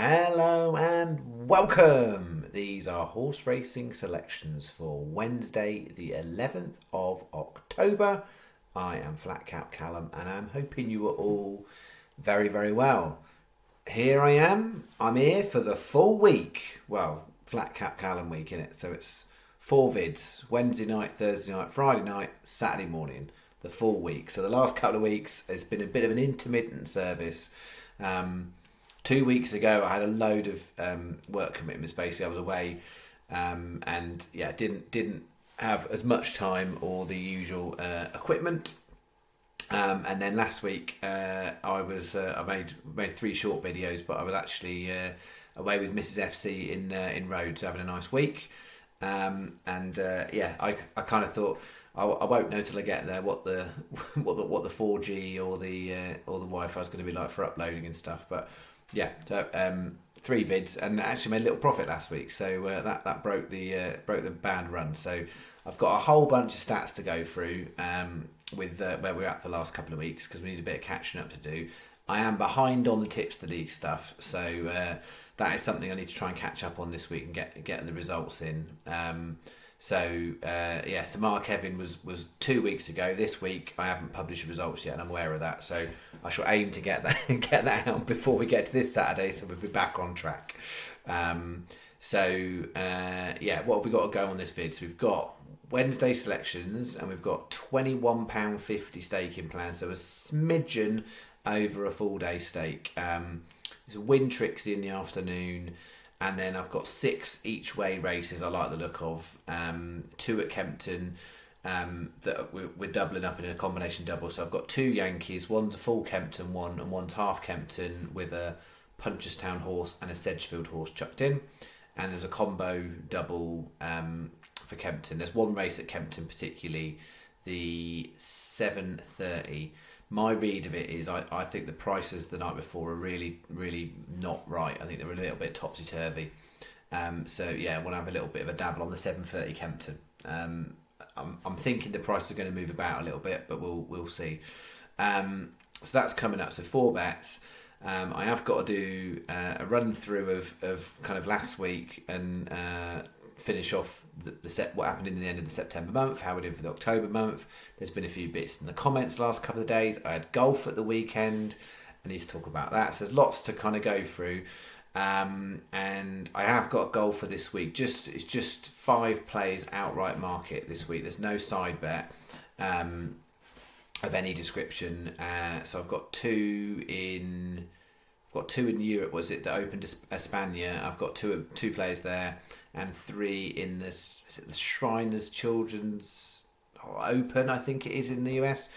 Hello and welcome. These are horse racing selections for Wednesday, the 11th of October. I am Flat Cap Callum and I'm hoping you are all very, very well. Here I am. I'm here for the full week. Well, Flat Cap Callum week, innit? So it's 4 vids: Wednesday night, Thursday night, Friday night, Saturday morning. The full week. So the last couple of weeks has been a bit of an intermittent service. 2 weeks ago, I had a load of work commitments. Basically, I was away, and didn't have as much time or the usual equipment. And then last week, I made 3 short videos, but I was actually away with Mrs. FC in Rhodes, having a nice week. I kind of thought I won't know till I get there what the 4G or the Wi-Fi is going to be like for uploading and stuff, but. Yeah, so 3 vids and actually made a little profit last week, so that broke the bad run. So I've got a whole bunch of stats to go through with where we're at for the last couple of weeks because we need a bit of catching up to do. I am behind on the tips to league stuff, so that is something I need to try and catch up on this week and get the results in. So Mark Evan was 2 weeks ago. This week I haven't published results yet, and I'm aware of that. So I shall aim to get that out before we get to this Saturday, so we'll be back on track. What have we got to go on this vid? So we've got Wednesday selections, and we've got £21.50 staking plan. So a smidgen over a full day stake. There's a Win Trixie in the afternoon. And then I've got 6 each way races I like the look of. 2 at Kempton that we're doubling up in a combination double. So I've got 2 Yankees, one's a full Kempton one and one's half Kempton with a Punchestown horse and a Sedgefield horse chucked in. And there's a combo double for Kempton. There's one race at Kempton particularly, the 7:30. My read of it is I think the prices the night before are really, really not right. I think they're a little bit topsy-turvy. I want to have a little bit of a dabble on the 7:30 Kempton. I'm thinking the prices are going to move about a little bit, but we'll see. So that's coming up. So 4 bets. I have got to do a run through of kind of last week and finish off what happened in the end of the September month, how we did for the October month. There's been a few bits in the comments the last couple of days. I had golf at the weekend. I need to talk about that. So there's lots to kind of go through. And I have got golf for this week. It's just 5 plays outright market this week. There's no side bet of any description. So I've got 2 in Europe. Was it that opened Espana? I've got two players there, and 3 in the Shriners Children's Open, I think it is, in the US.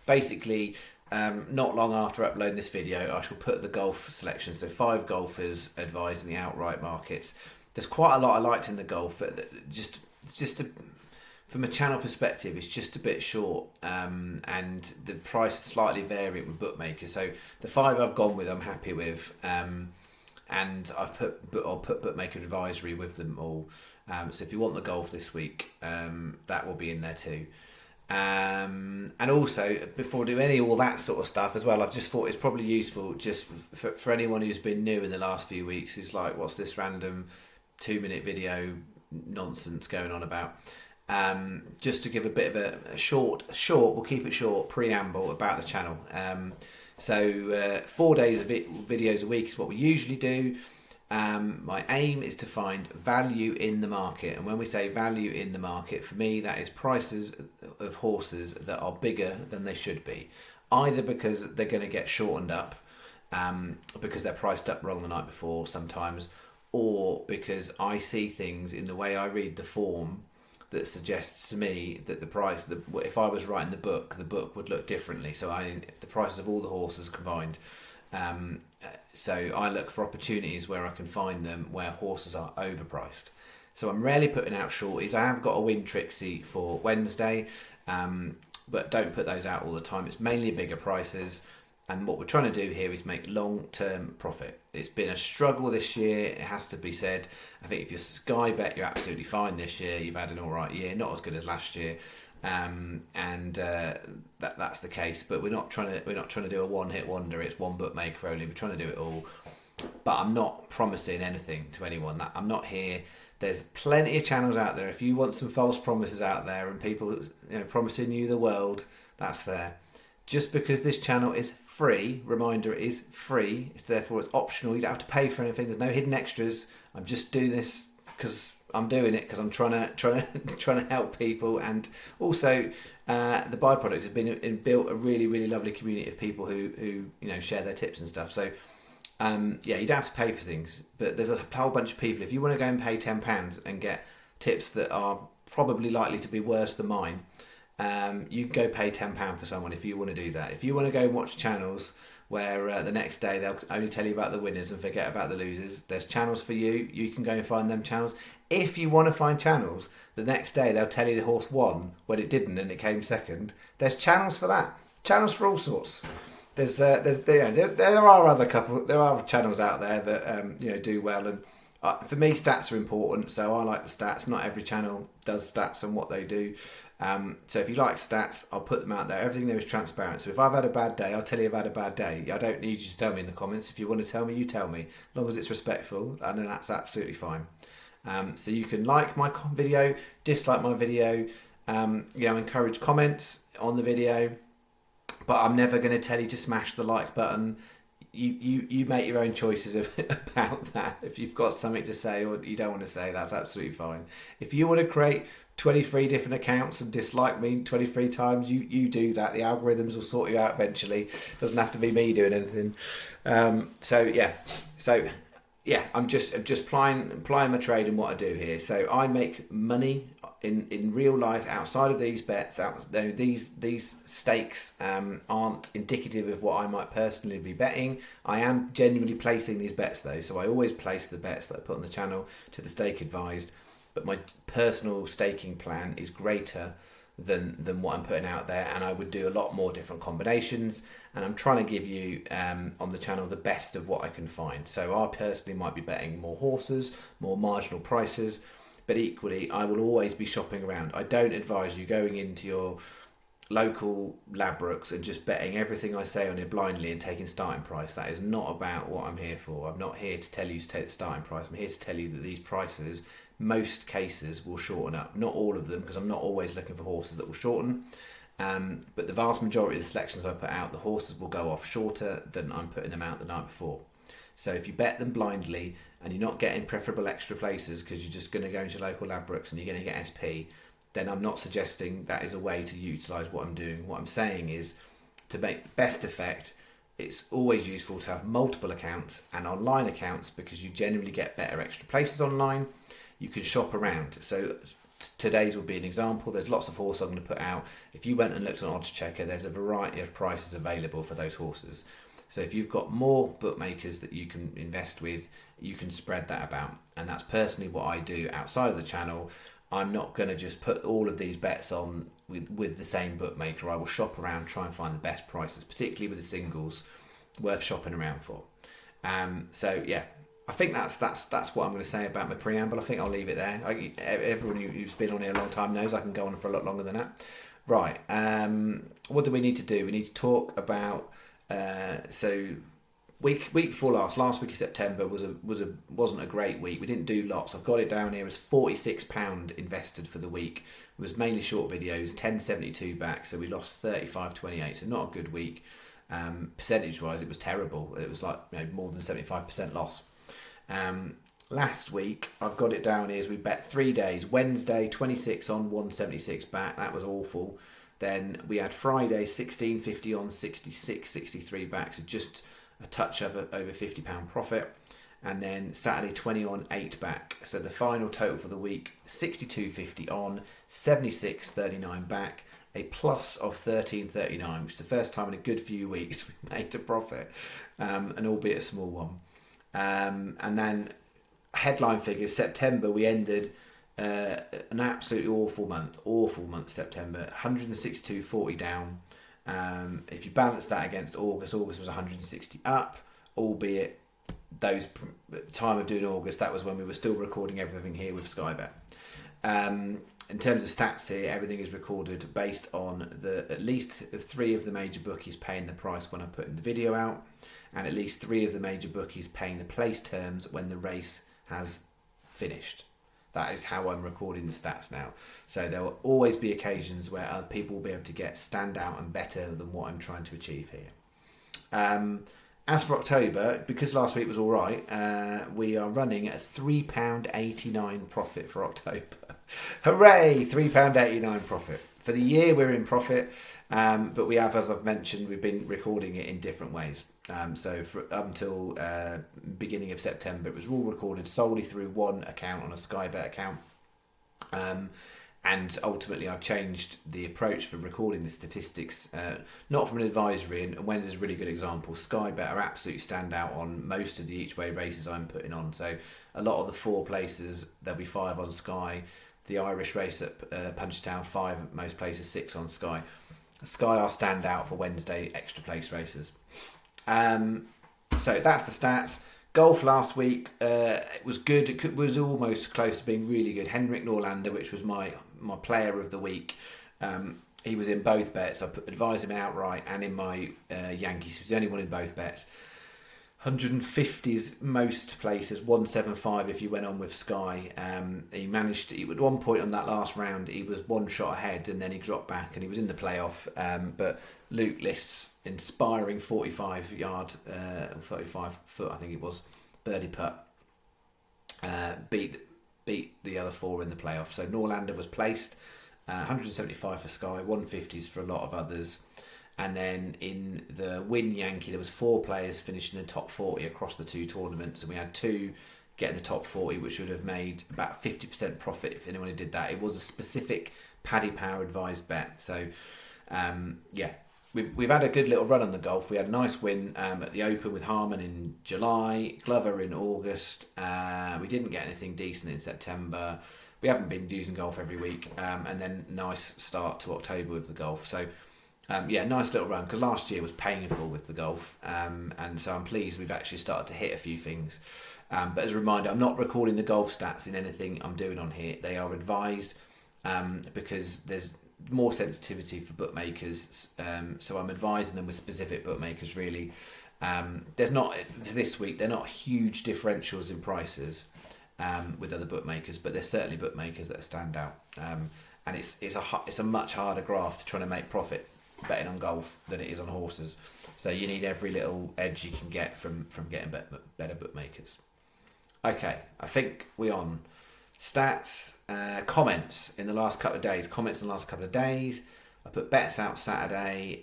Basically, not long after uploading this video, I shall put the golf selection. So 5 golfers advised in the outright markets. There's quite a lot I liked in the golf. From a channel perspective, it's just a bit short, and the price is slightly varying with bookmakers. So the 5 I've gone with, I'm happy with, and I'll put bookmaker advisory with them all. So if you want the golf this week, that will be in there too. And also, before I do all that sort of stuff as well, I've just thought it's probably useful just for anyone who's been new in the last few weeks, who's like, what's this random 2-minute video nonsense going on about? Just to give a bit of a short, we'll keep it short, preamble about the channel. 4 days of videos a week is what we usually do. My aim is to find value in the market, and when we say value in the market, for me that is prices of horses that are bigger than they should be, either because they're going to get shortened up, because they're priced up wrong the night before sometimes, or because I see things in the way I read the form that suggests to me that the price, if I was writing the book would look differently. So the prices of all the horses combined. So I look for opportunities where I can find them where horses are overpriced. So I'm rarely putting out shorties. I have got a Win Trixie for Wednesday, but don't put those out all the time. It's mainly bigger prices. And what we're trying to do here is make long-term profit. It's been a struggle this year, it has to be said. I think if you're Sky Bet, you're absolutely fine this year. You've had an all right year, not as good as last year, that's the case. But we're not trying to do a one-hit wonder. It's one bookmaker only. We're trying to do it all. but I'm not promising anything to anyone. That I'm not here. There's plenty of channels out there. If you want some false promises out there and people, promising you the world, that's there. Just because this channel is free, reminder, it is free. It's therefore it's optional. You don't have to pay for anything. There's no hidden extras. I'm just doing this because I'm doing it because I'm trying to help people, and also the byproduct has been built a really, really lovely community of people who share their tips and stuff. So you don't have to pay for things, but there's a whole bunch of people. If you want to go and pay £10 and get tips that are probably likely to be worse than mine, you can go pay £10 for someone if you want to do that. If you want to go and watch channels where the next day they'll only tell you about the winners and forget about the losers, there's channels for you. You can go and find them channels. If you want to find channels, the next day they'll tell you the horse won when it didn't and it came second. There's channels for that. Channels for all sorts. There are other channels out there that do well, and for me stats are important, so I like the stats. Not every channel does stats and what they do, so if you like stats, I'll put them out there. Everything there is transparent, so if I've had a bad day, I'll tell you I've had a bad day. I don't need you to tell me in the comments. If you want to tell me, you tell me, as long as it's respectful, and then that's absolutely fine. So you can like my video, dislike my video, encourage comments on the video. But I'm never going to tell you to smash the like button. You make your own choices about that. If you've got something to say or you don't want to say, that's absolutely fine. If you want to create 23 different accounts and dislike me 23 times, you do that. The algorithms will sort you out eventually. Doesn't have to be me doing anything. I'm just plying my trade in what I do here. So I make money in real life outside of these bets. These stakes aren't indicative of what I might personally be betting. I am genuinely placing these bets though, so I always place the bets that I put on the channel to the stake advised. But my personal staking plan is greater than what I'm putting out there, and I would do a lot more different combinations, and I'm trying to give you on the channel the best of what I can find. So I personally might be betting more horses, more marginal prices, but equally I will always be shopping around. I don't advise you going into your local Ladbrokes and just betting everything I say on it blindly and taking starting price. That is not about what I'm here for. I'm not here to tell you to take the starting price. I'm here to tell you that these prices, most cases, will shorten up. Not all of them, because I'm not always looking for horses that will shorten. But the vast majority of the selections I put out, the horses will go off shorter than I'm putting them out the night before. So if you bet them blindly and you're not getting preferable extra places because you're just going to go into your local Ladbrokes and you're going to get SP, then I'm not suggesting that is a way to utilise what I'm doing. What I'm saying is, to make the best effect, it's always useful to have multiple accounts and online accounts, because you generally get better extra places online. You can shop around. So today's will be an example. There's lots of horses I'm going to put out. If you went and looked on Odds Checker, there's a variety of prices available for those horses. So if you've got more bookmakers that you can invest with, you can spread that about. And that's personally what I do outside of the channel. I'm not going to just put all of these bets on with the same bookmaker. I will shop around, try and find the best prices, particularly with the singles, worth shopping around for. I think that's what I'm going to say about my preamble. I think I'll leave it there. Everyone who's been on here a long time knows I can go on for a lot longer than that. Right. What do we need to do? We need to talk about week before last week of September wasn't a great week. We didn't do lots. I've got it down here as £46 invested for the week. It was mainly short videos, 10.72 back, so we lost 35.28. So not a good week. Percentage wise, it was terrible. It was like more than 75% loss. Last week I've got it down here as we bet 3 days. Wednesday 26 on, 176 back. That was awful. Then we had Friday 16.50 on, 66.63 back, so just a touch over £50 profit. And then Saturday 20 on, 8 back. So the final total for the week, 62.50 on, 76.39 back, a plus of 13.39, which is the first time in a good few weeks we made a profit, and albeit a small one. And then headline figures, September we ended an absolutely awful month September, 162.40 down. If you balance that against August was 160 up, albeit those time of doing August, that was when we were still recording everything here with Skybet. In terms of stats here, everything is recorded based on at least 3 of the major bookies paying the price when I'm putting the video out. and at least 3 of the major bookies paying the place terms when the race has finished. That is how I'm recording the stats now. So there will always be occasions where other people will be able to get stand out and better than what I'm trying to achieve here. As for October, because last week was all right, we are running at a £3.89 profit for October. Hooray! £3.89 profit. For the year, we're in profit, but we have, as I've mentioned, we've been recording it in different ways. So up until beginning of September, it was all recorded solely through one account on a Sky Bet account. And ultimately, I've changed the approach for recording the statistics, not from an advisory, and Wednesday's a really good example. Sky Bet are absolutely stand out on most of the each way races I'm putting on. So a lot of the 4 places, there'll be 5 on Sky. The Irish race at Punchestown, 5 at most places, 6 on Sky. Sky are stand out for Wednesday extra place races. So that's the stats. Golf last week, it was good. It was almost close to being really good. Henrik Norlander, which was my player of the week, he was in both bets. I advised him outright and in my Yankees. He was the only one in both bets. 150s most places, 175 if you went on with Sky. He managed to, at one point on that last round, he was 1 shot ahead and then he dropped back and he was in the playoff. But Luke List's inspiring 45 foot, I think it was, birdie putt, beat the other 4 in the playoff. So Norlander was placed, 175 for Sky, 150s for a lot of others. And then in the Win Yankee, there was 4 players finishing in the top 40 across the 2 tournaments, and we had 2 get in the top 40, which would have made about 50% profit if anyone did that. It was a specific Paddy Power advised bet. So, we've had a good little run on the golf. We had a nice win at the Open with Harman in July, Glover in August. We didn't get anything decent in September. We haven't been using golf every week, and then nice start to October with the golf. So. Nice little run, because last year was painful with the golf, and so I'm pleased we've actually started to hit a few things. But as a reminder, I'm not recording the golf stats in anything I'm doing on here. They are advised because there's more sensitivity for bookmakers, so I'm advising them with specific bookmakers really. There's not, this week, they're not huge differentials in prices with other bookmakers, but there's certainly bookmakers that stand out. And it's a much harder graft to try to make profit betting on golf than it is on horses, so you need every little edge you can get from getting better bookmakers. Okay, I think we're on stats. Comments in the last couple of days. I put bets out Saturday.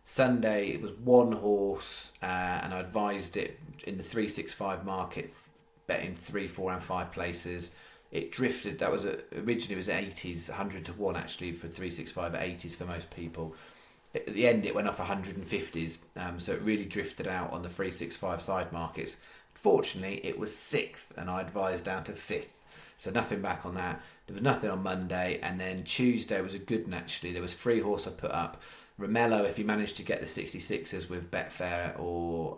Sunday it was 1 horse, and I advised it in the 365 market, betting 3, 4 and 5 places. It drifted. That was originally it was 80s, 100 to 1 actually for 365, 80s for most people. At the end, it went off 150s, so it really drifted out on the 365 side markets. Fortunately, it was 6th, and I advised down to 5th, so nothing back on that. There was nothing on Monday, and then Tuesday was a good one actually. There was 3 horse I put up. Romello, if he managed to get the 66ers with Betfair or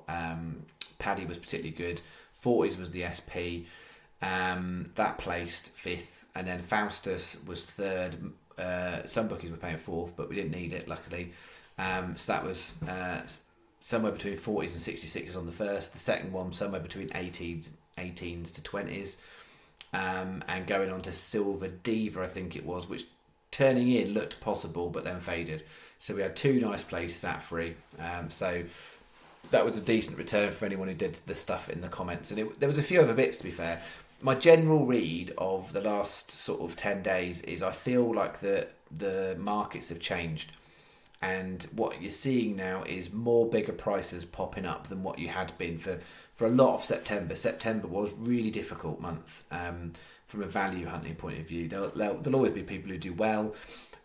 Paddy, was particularly good. 40s was the SP. That placed 5th, and then Faustus was 3rd. Some bookies were paying 4th, but we didn't need it luckily. So that was somewhere between 40s and 66s on the first. The second one somewhere between 18s to 20s, and going on to Silver Diva, I think it was, which turning in looked possible but then faded. So we had 2 nice places at free. So that was a decent return for anyone who did the stuff in the comments, and there was a few other bits to be fair. My general read of the last sort of 10 days is I feel like the markets have changed, and what you're seeing now is more bigger prices popping up than what you had been for a lot of September. September was really difficult month from a value hunting point of view. There'll always be people who do well,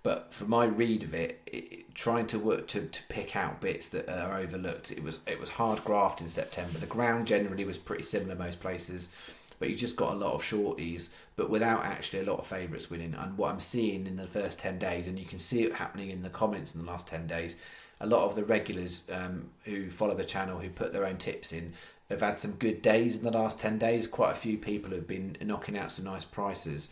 but for my read of it, trying to work to pick out bits that are overlooked, it was hard graft in September. The ground generally was pretty similar most places, but you just got a lot of shorties, but without actually a lot of favourites winning. And what I'm seeing in the first 10 days, and you can see it happening in the comments in the last 10 days, a lot of the regulars who follow the channel, who put their own tips in, have had some good days in the last 10 days. Quite a few people have been knocking out some nice prices.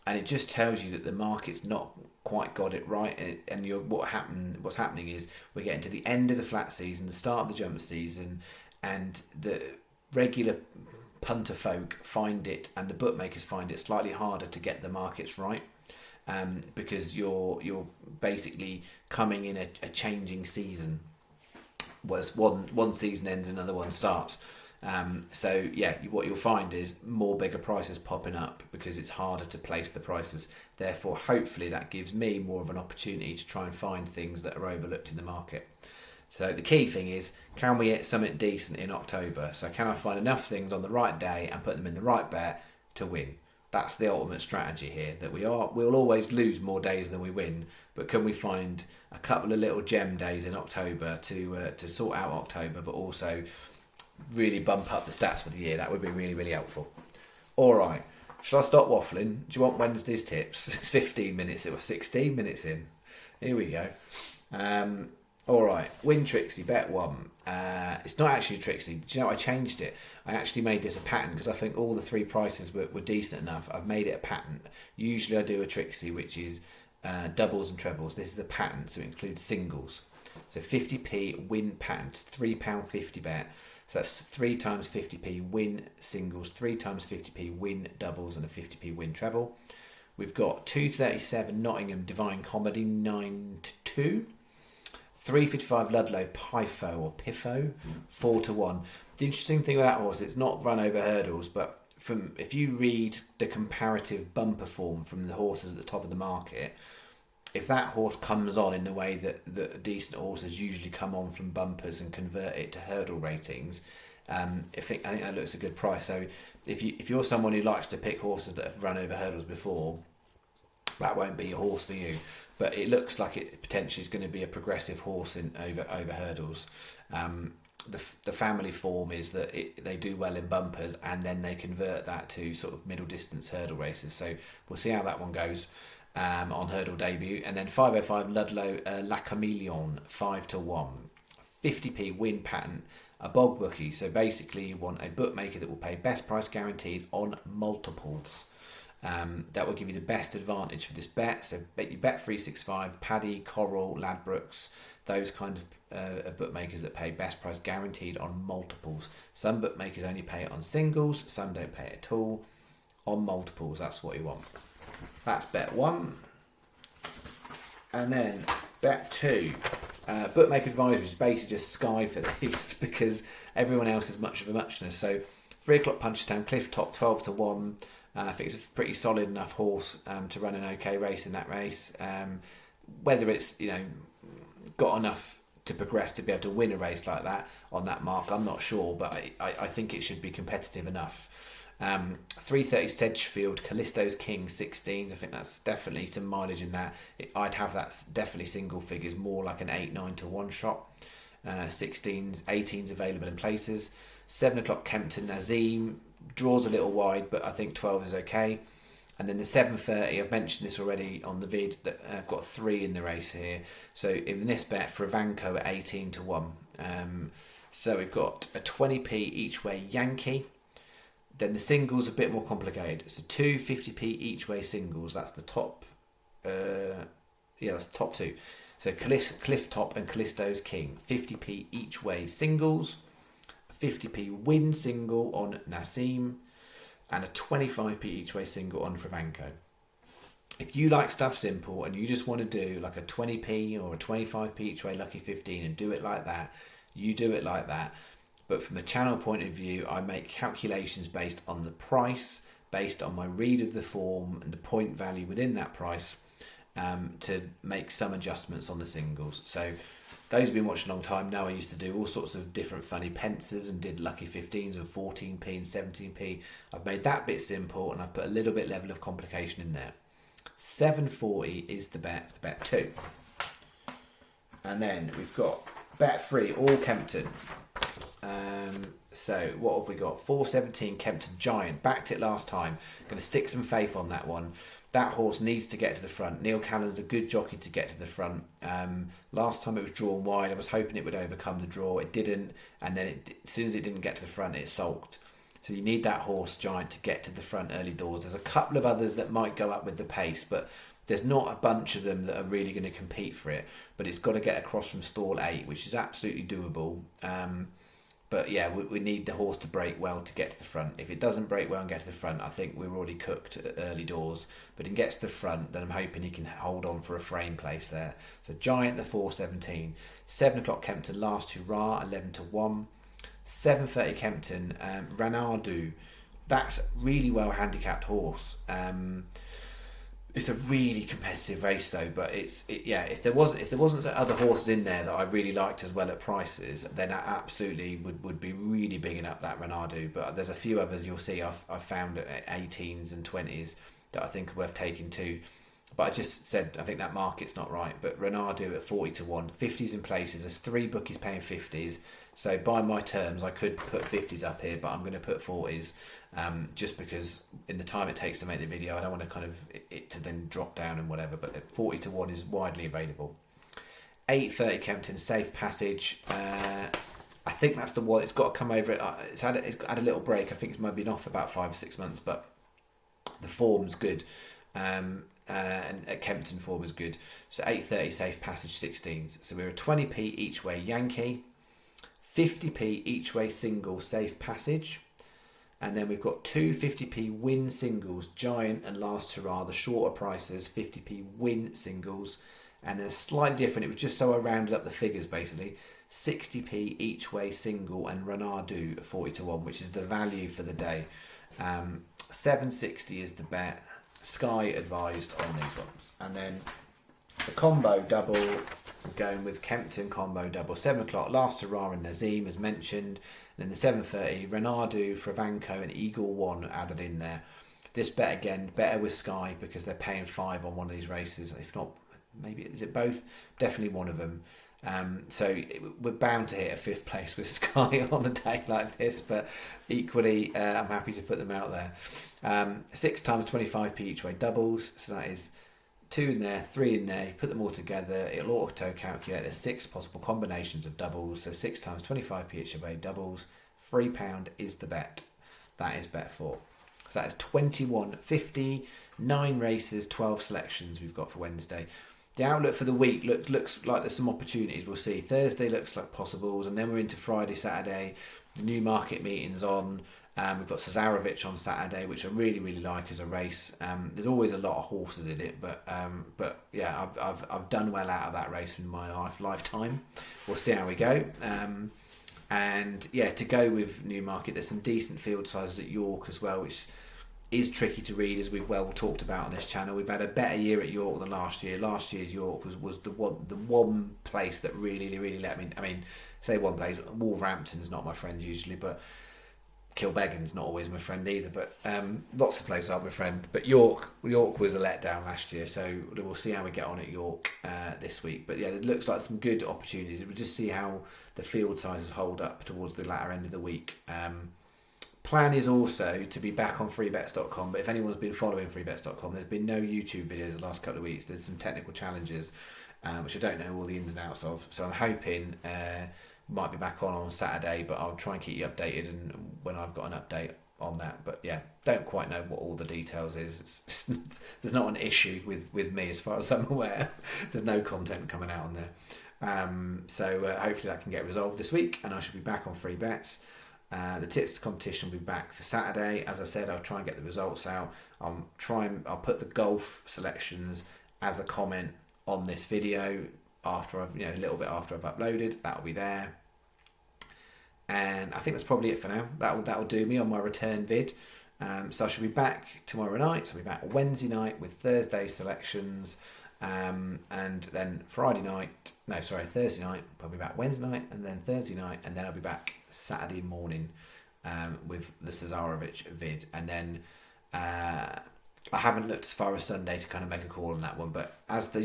and it just tells you that the market's not quite got it right. And what's happening is we're getting to the end of the flat season, the start of the jump season, and the regular punter folk find it, and the bookmakers find it slightly harder to get the markets right, because you're basically coming in a changing season. Was one season ends, another one starts. So yeah, what you'll find is more bigger prices popping up because it's harder to place the prices. Therefore, hopefully that gives me more of an opportunity to try and find things that are overlooked in the market. So the key thing is, can we get something decent in October? So can I find enough things on the right day and put them in the right bet to win? That's the ultimate strategy here, that we'll always lose more days than we win, but can we find a couple of little gem days in October to sort out October, but also really bump up the stats for the year? That would be really, really helpful. All right, shall I stop waffling? Do you want Wednesday's tips? It's 15 minutes. It was 16 minutes in. Here we go. All right, win Trixie, bet one. It's not actually Trixie. Do you know, I changed it. I actually made this a pattern because I think all the three prices were decent enough. I've made it a pattern. Usually I do a Trixie, which is doubles and trebles. This is the pattern, so it includes singles. So 50p win pattern, £3.50 bet. So that's 3 times 50p win singles, 3 times 50p win doubles, and a 50p win treble. We've got 237 Nottingham Divine Comedy 9-2. 355 Ludlow Pifo or Piffo 4-1. The interesting thing with that horse, it's not run over hurdles, but if you read the comparative bumper form from the horses at the top of the market, if that horse comes on in the way that decent horses usually come on from bumpers and convert it to hurdle ratings, I think that looks a good price. So if you're someone who likes to pick horses that have run over hurdles before, that won't be a horse for you. But it looks like it potentially is going to be a progressive horse in over hurdles. The family form is that they do well in bumpers, and then they convert that to sort of middle distance hurdle races. So we'll see how that one goes on hurdle debut. And then 505 Ludlow La Chameleon 5-1, 50p win pattern, a bog bookie. So basically you want a bookmaker that will pay best price guaranteed on multiples. That will give you the best advantage for this bet. So you bet 365, Paddy, Coral, Ladbrokes, those kind of bookmakers that pay best price guaranteed on multiples. Some bookmakers only pay it on singles, some don't pay it at all. On multiples, that's what you want. That's bet one. And then bet two. Bookmaker advisory is basically just Sky for these because everyone else is much of a muchness. So 3 o'clock Punchestown, Cliff Top 12-1. I think it's a pretty solid enough horse to run an okay race in that race. Whether it's got enough to progress to be able to win a race like that on that mark, I'm not sure, but I think it should be competitive enough. 330 Sedgefield, Callisto's King 16s. I think that's definitely some mileage in that. I'd have that definitely single figures, more like an 8-9 to 1 shot. 16s, 18s available in places. 7 o'clock Kempton Nazim. Draws a little wide, but I think 12 is okay. And then the 7:30, I've mentioned this already on the vid, that I've got 3 in the race here. So in this bet, Fravanco at 18-1. So we've got a 20p each way Yankee. Then the singles a bit more complicated. So 2 50p each way singles. That's the top. That's the top 2. So Cliff Top and Callisto's King, 50p each way singles. 50p win single on Nassim, and a 25p each way single on Fravanco. If you like stuff simple and you just want to do like a 20p or a 25p each way lucky 15 and do it like that, you do it like that. But from a channel point of view, I make calculations based on the price, based on my read of the form and the point value within that price, to make some adjustments on the singles. So those who've been watching a long time know I used to do all sorts of different funny pences and did lucky 15s and 14p and 17p. I've made that bit simple and I've put a little bit level of complication in there. 740 is the bet 2. And then we've got bet 3, all Kempton. So what have we got? 417 Kempton Giant. Backed it last time. Going to stick some faith on that one. That horse needs to get to the front. Neil Callan's a good jockey to get to the front. Last time it was drawn wide. I was hoping it would overcome the draw. It didn't. And then as soon as it didn't get to the front, it sulked. So you need that horse giant to get to the front early doors. There's a couple of others that might go up with the pace, but there's not a bunch of them that are really going to compete for it. But it's got to get across from stall 8, which is absolutely doable. But yeah, we need the horse to break well to get to the front. If it doesn't break well and get to the front, I think we're already cooked at early doors. But if he gets to the front, then I'm hoping he can hold on for a frame place there. So Giant, the 4:17. 7 o'clock Kempton, Last Hurrah, 11-1. 7:30 Kempton, Ranardu. That's really well handicapped horse. It's a really competitive race though, but if there wasn't other horses in there that I really liked as well at prices, then I absolutely would be really bigging up that Renardo. But there's a few others you'll see I've found at 18s and 20s that I think are worth taking too. But I just said I think that market's not right. But Renardo at 40-1, 50s in places. There's 3 bookies paying 50s. So by my terms, I could put 50s up here, but I'm going to put 40s, just because in the time it takes to make the video, I don't want to kind of it to then drop down and whatever. But 40-1 is widely available. 8:30 Kempton, Safe Passage. I think that's the one. It's got to come over. It's had a little break. I think it's maybe been off about 5 or 6 months, but the form's good. And at Kempton form is good. So 8:30 Safe Passage 16s. So we're a 20p each way Yankee, 50p each way single Safe Passage, and then we've got 2 50p win singles, Giant and Last Hurrah, the shorter prices, 50p win singles, and then slightly different, it was just so I rounded up the figures basically, 60p each way single and Renardo at 40-1, which is the value for the day. 760 is the bet. Sky advised on these ones. And then the combo double, we're going with Kempton combo double. 7 o'clock, Last Hurrah and Nazim as mentioned. And then the 7:30, Renardo, Fravanco and Eagle 1 added in there. This bet again, better with Sky because they're paying 5 on one of these races. If not, maybe, is it both? Definitely one of them. So we're bound to hit a 5th place with Sky on a day like this, but equally I'm happy to put them out there. 6 times 25p each way doubles, so that is 2 in there, 3 in there. You put them all together, it'll auto calculate. There's 6 possible combinations of doubles, so 6 times 25p each way doubles. £3 is the bet. That is bet 4. So that is 21.50, 9 races, 12 selections we've got for Wednesday. The outlook for the week looks like there's some opportunities. We'll see. Thursday looks like possibles, and then we're into Friday, Saturday. The Newmarket meeting's on. We've got Cesarovic on Saturday, which I really, really like as a race. There's always a lot of horses in it, but yeah, I've done well out of that race in my lifetime. We'll see how we go. And yeah, to go with Newmarket, there's some decent field sizes at York as well, which is tricky to read, as we've well talked about on this channel. We've had a better year at York than last year. Last year's York was the one place that really let me. I mean, say one place. Wolverhampton's not my friend usually, but Kilbeggan's not always my friend either. But lots of places are my friend. But York was a letdown last year, so we'll see how we get on at York this week. But yeah, it looks like some good opportunities. We'll just see how the field sizes hold up towards the latter end of the week. Plan is also to be back on freebets.com, but if anyone's been following freebets.com, there's been no YouTube videos the last couple of weeks. There's some technical challenges, which I don't know all the ins and outs of, so I'm hoping might be back on Saturday, but I'll try and keep you updated and when I've got an update on that. But yeah, don't quite know what all the details is. There's not an issue with me as far as I'm aware. There's no content coming out on there. So hopefully that can get resolved this week, and I should be back on free bets. The tips competition will be back for Saturday. As I said, I'll try and get the results out. I'll put the golf selections as a comment on this video after I've a little bit after I've uploaded. That'll be there. And I think that's probably it for now. That'll do me on my return vid. So I should be back tomorrow night. So I'll be back Wednesday night with Thursday selections. And then Thursday night. I'll be back Wednesday night, and then Thursday night, and then I'll be back Saturday morning with the Cesarovic vid. And then I haven't looked as far as Sunday to kind of make a call on that one, but as the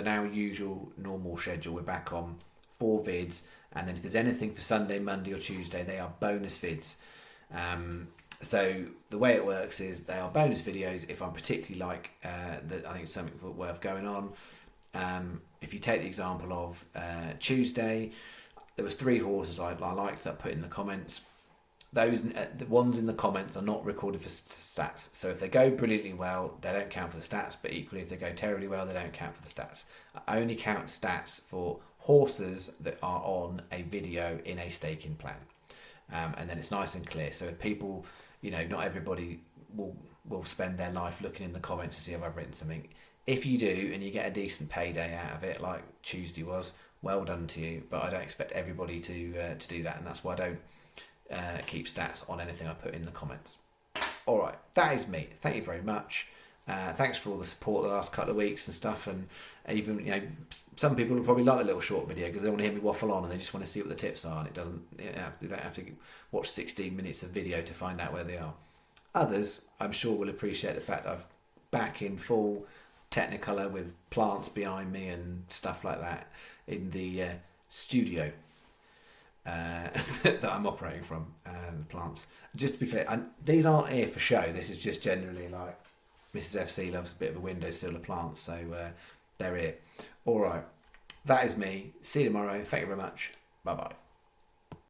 now usual normal schedule, we're back on 4 vids, and then if there's anything for Sunday, Monday or Tuesday, they are bonus vids. So the way it works is they are bonus videos if I'm particularly like that I think it's something worth going on. If you take the example of Tuesday, there was 3 horses I liked that I put in the comments. those the ones in the comments are not recorded for stats. So if they go brilliantly well, they don't count for the stats. But equally, if they go terribly well, they don't count for the stats. I only count stats for horses that are on a video in a staking plan, and then it's nice and clear. So if people, not everybody will spend their life looking in the comments to see if I've written something. If you do and you get a decent payday out of it, like Tuesday was, well done to you. But I don't expect everybody to do that, and that's why I don't keep stats on anything I put in the comments. All right, that is me. Thank you very much. Thanks for all the support the last couple of weeks and stuff. And even some people will probably like the little short video because they want to hear me waffle on and they just want to see what the tips are. And they don't have to watch 16 minutes of video to find out where they are. Others, I'm sure, will appreciate the fact that I'm back in full Technicolor with plants behind me and stuff like that in the studio that I'm operating from. Plants. Just to be clear, these aren't here for show. This is just generally like Mrs. FC loves a bit of a windowsill of plants, so they're here. All right, that is me. See you tomorrow. Thank you very much. Bye bye.